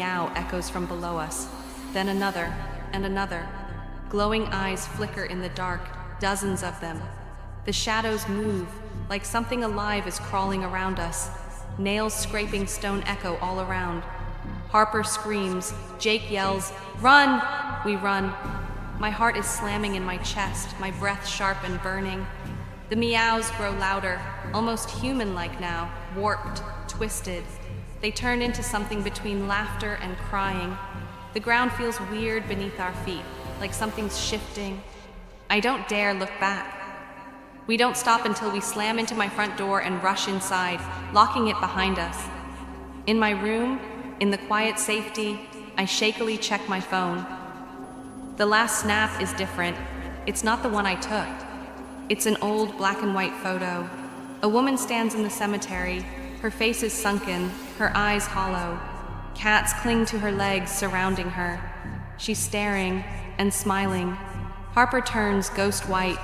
meow echoes from below us. Then another, and another. Glowing eyes flicker in the dark, dozens of them. The shadows move, like something alive is crawling around us. Nails scraping stone echo all around. Harper screams, Jake yells, "Run!" We run. My heart is slamming in my chest, my breath sharp and burning. The meows grow louder, almost human-like now, warped, twisted. They turn into something between laughter and crying. The ground feels weird beneath our feet, like something's shifting. I don't dare look back. We don't stop until we slam into my front door and rush inside, locking it behind us. In my room, in the quiet safety, I shakily check my phone. The last snap is different. It's not the one I took. It's an old black and white photo. A woman stands in the cemetery. Her face is sunken, her eyes hollow. Cats cling to her legs, surrounding her. She's staring and smiling. Harper turns ghost white.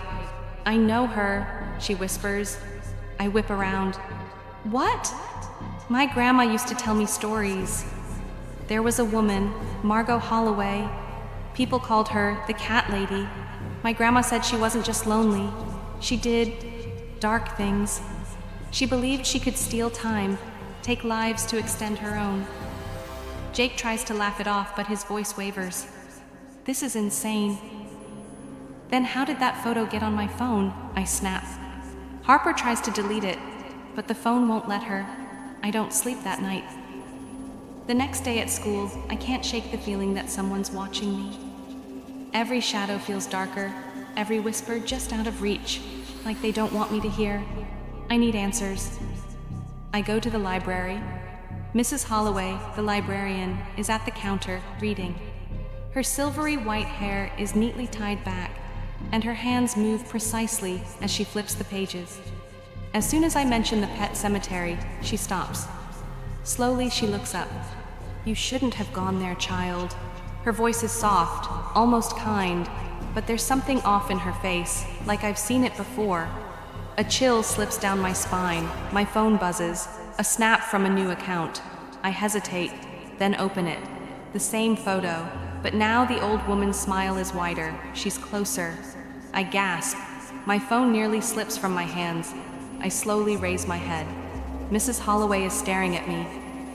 "I know her," she whispers. I whip around. "What?" "My grandma used to tell me stories. There was a woman, Margot Holloway. People called her the Cat Lady. My grandma said she wasn't just lonely. She did dark things. She believed she could steal time, take lives to extend her own." Jake tries to laugh it off, but his voice wavers. "This is insane." "Then how did that photo get on my phone?" I snap. Harper tries to delete it, but the phone won't let her. I don't sleep that night. The next day at school, I can't shake the feeling that someone's watching me. Every shadow feels darker, every whisper just out of reach, like they don't want me to hear. I need answers. I go to the library. Mrs. Holloway, the librarian, is at the counter, reading. Her silvery white hair is neatly tied back, and her hands move precisely as she flips the pages. As soon as I mention the pet cemetery, she stops. Slowly, she looks up. "You shouldn't have gone there, child." Her voice is soft, almost kind, but there's something off in her face, like I've seen it before. A chill slips down my spine, my phone buzzes, a snap from a new account. I hesitate, then open it. The same photo, but now the old woman's smile is wider, she's closer. I gasp. My phone nearly slips from my hands. I slowly raise my head. Mrs. Holloway is staring at me.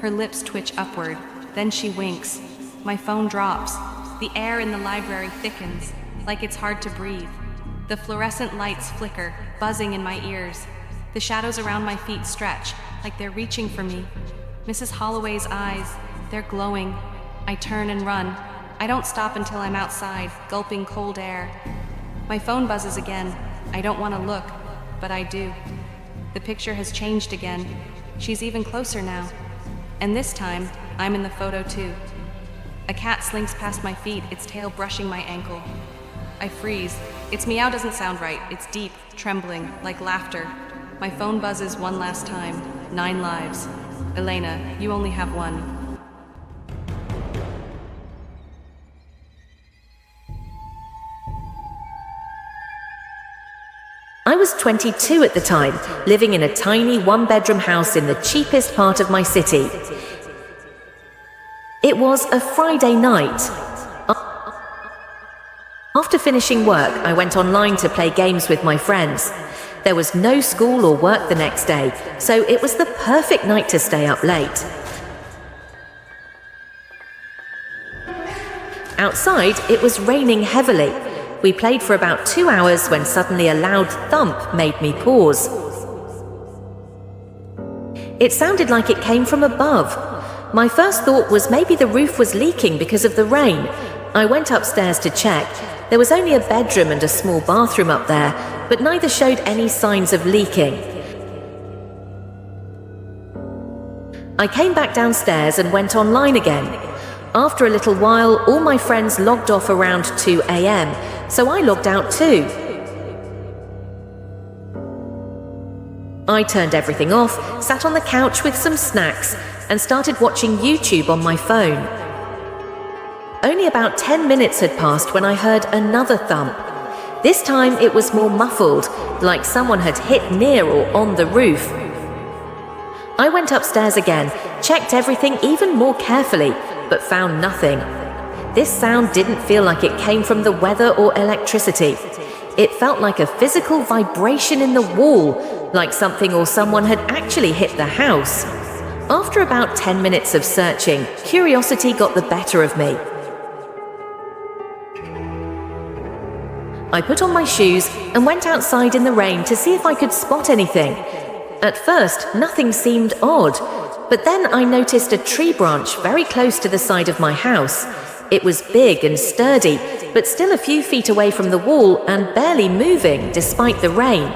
Her lips twitch upward, then she winks. My phone drops. The air in the library thickens, like it's hard to breathe. The fluorescent lights flicker, buzzing in my ears. The shadows around my feet stretch, like they're reaching for me. Mrs. Holloway's eyes, they're glowing. I turn and run. I don't stop until I'm outside, gulping cold air. My phone buzzes again. I don't want to look, but I do. The picture has changed again. She's even closer now. And this time, I'm in the photo too. A cat slinks past my feet, its tail brushing my ankle. I freeze. Its meow doesn't sound right. It's deep, trembling, like laughter. My phone buzzes one last time. 9 lives. Elena, you only have one. I was 22 at the time, living in a tiny one-bedroom house in the cheapest part of my city. It was a Friday night. After finishing work, I went online to play games with my friends. There was no school or work the next day, so it was the perfect night to stay up late. Outside, it was raining heavily. We played for about 2 hours when suddenly a loud thump made me pause. It sounded like it came from above. My first thought was maybe the roof was leaking because of the rain. I went upstairs to check. There was only a bedroom and a small bathroom up there, but neither showed any signs of leaking. I came back downstairs and went online again. After a little while, all my friends logged off around 2 a.m., so I logged out too. I turned everything off, sat on the couch with some snacks, and started watching YouTube on my phone. Only about 10 minutes had passed when I heard another thump. This time it was more muffled, like someone had hit near or on the roof. I went upstairs again, checked everything even more carefully, but found nothing. This sound didn't feel like it came from the weather or electricity. It felt like a physical vibration in the wall, like something or someone had actually hit the house. After about 10 minutes of searching, curiosity got the better of me. I put on my shoes and went outside in the rain to see if I could spot anything. At first, nothing seemed odd, but then I noticed a tree branch very close to the side of my house. It was big and sturdy, but still a few feet away from the wall and barely moving despite the rain.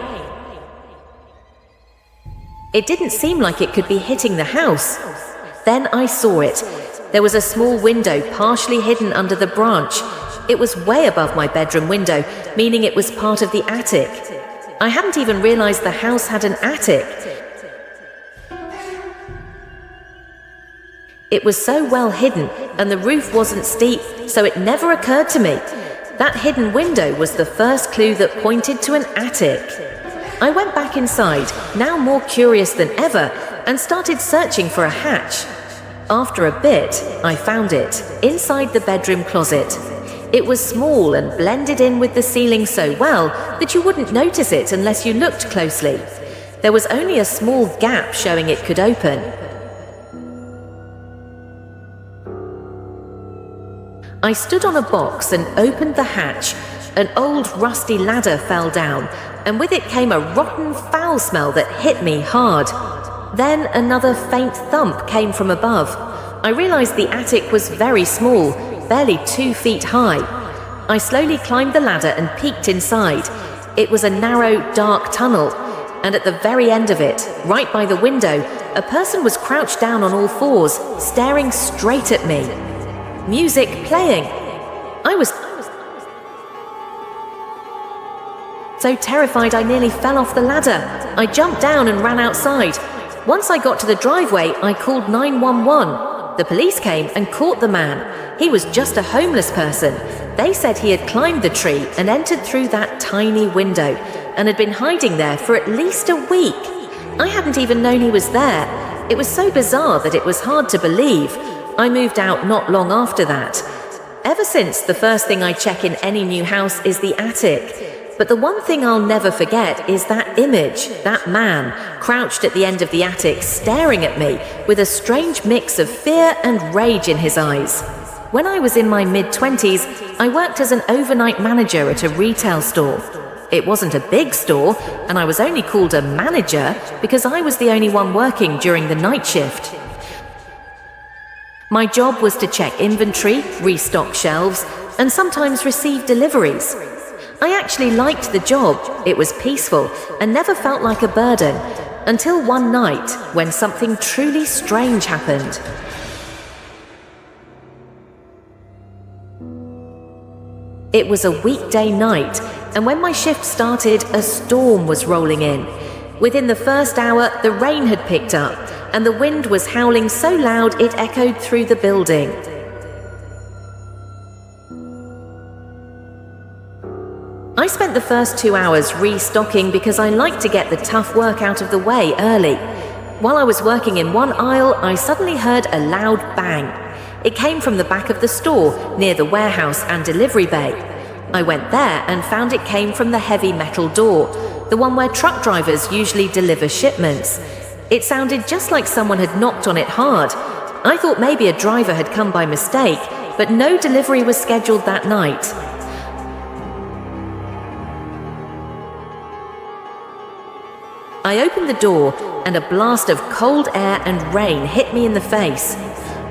It didn't seem like it could be hitting the house. Then I saw it. There was a small window partially hidden under the branch. It was way above my bedroom window, meaning it was part of the attic. I hadn't even realized the house had an attic. It was so well hidden, and the roof wasn't steep, so it never occurred to me. That hidden window was the first clue that pointed to an attic. I went back inside, now more curious than ever, and started searching for a hatch. After a bit, I found it, inside the bedroom closet. It was small and blended in with the ceiling so well that you wouldn't notice it unless you looked closely. There was only a small gap showing it could open. I stood on a box and opened the hatch. An old rusty ladder fell down, and with it came a rotten foul smell that hit me hard. Then another faint thump came from above. I realized the attic was very small, barely 2 feet high. I slowly climbed the ladder and peeked inside. It was a narrow, dark tunnel, and at the very end of it, right by the window, a person was crouched down on all fours, staring straight at me. Music playing. I was so terrified I nearly fell off the ladder. I jumped down and ran outside. Once I got to the driveway, I called 911. The police came and caught the man. He was just a homeless person. They said he had climbed the tree and entered through that tiny window and had been hiding there for at least a week. I hadn't even known he was there. It was so bizarre that it was hard to believe. I moved out not long after that. Ever since, the first thing I check in any new house is the attic. But the one thing I'll never forget is that image, that man, crouched at the end of the attic, staring at me with a strange mix of fear and rage in his eyes. When I was in my mid-20s, I worked as an overnight manager at a retail store. It wasn't a big store, and I was only called a manager because I was the only one working during the night shift. My job was to check inventory, restock shelves, and sometimes receive deliveries. I actually liked the job. It was peaceful and never felt like a burden, until one night when something truly strange happened. It was a weekday night, and when my shift started, a storm was rolling in. Within the first hour, the rain had picked up, and the wind was howling so loud it echoed through the building. I spent the first 2 hours restocking because I like to get the tough work out of the way early. While I was working in one aisle, I suddenly heard a loud bang. It came from the back of the store, near the warehouse and delivery bay. I went there and found it came from the heavy metal door, the one where truck drivers usually deliver shipments. It sounded just like someone had knocked on it hard. I thought maybe a driver had come by mistake, but no delivery was scheduled that night. I opened the door, and a blast of cold air and rain hit me in the face.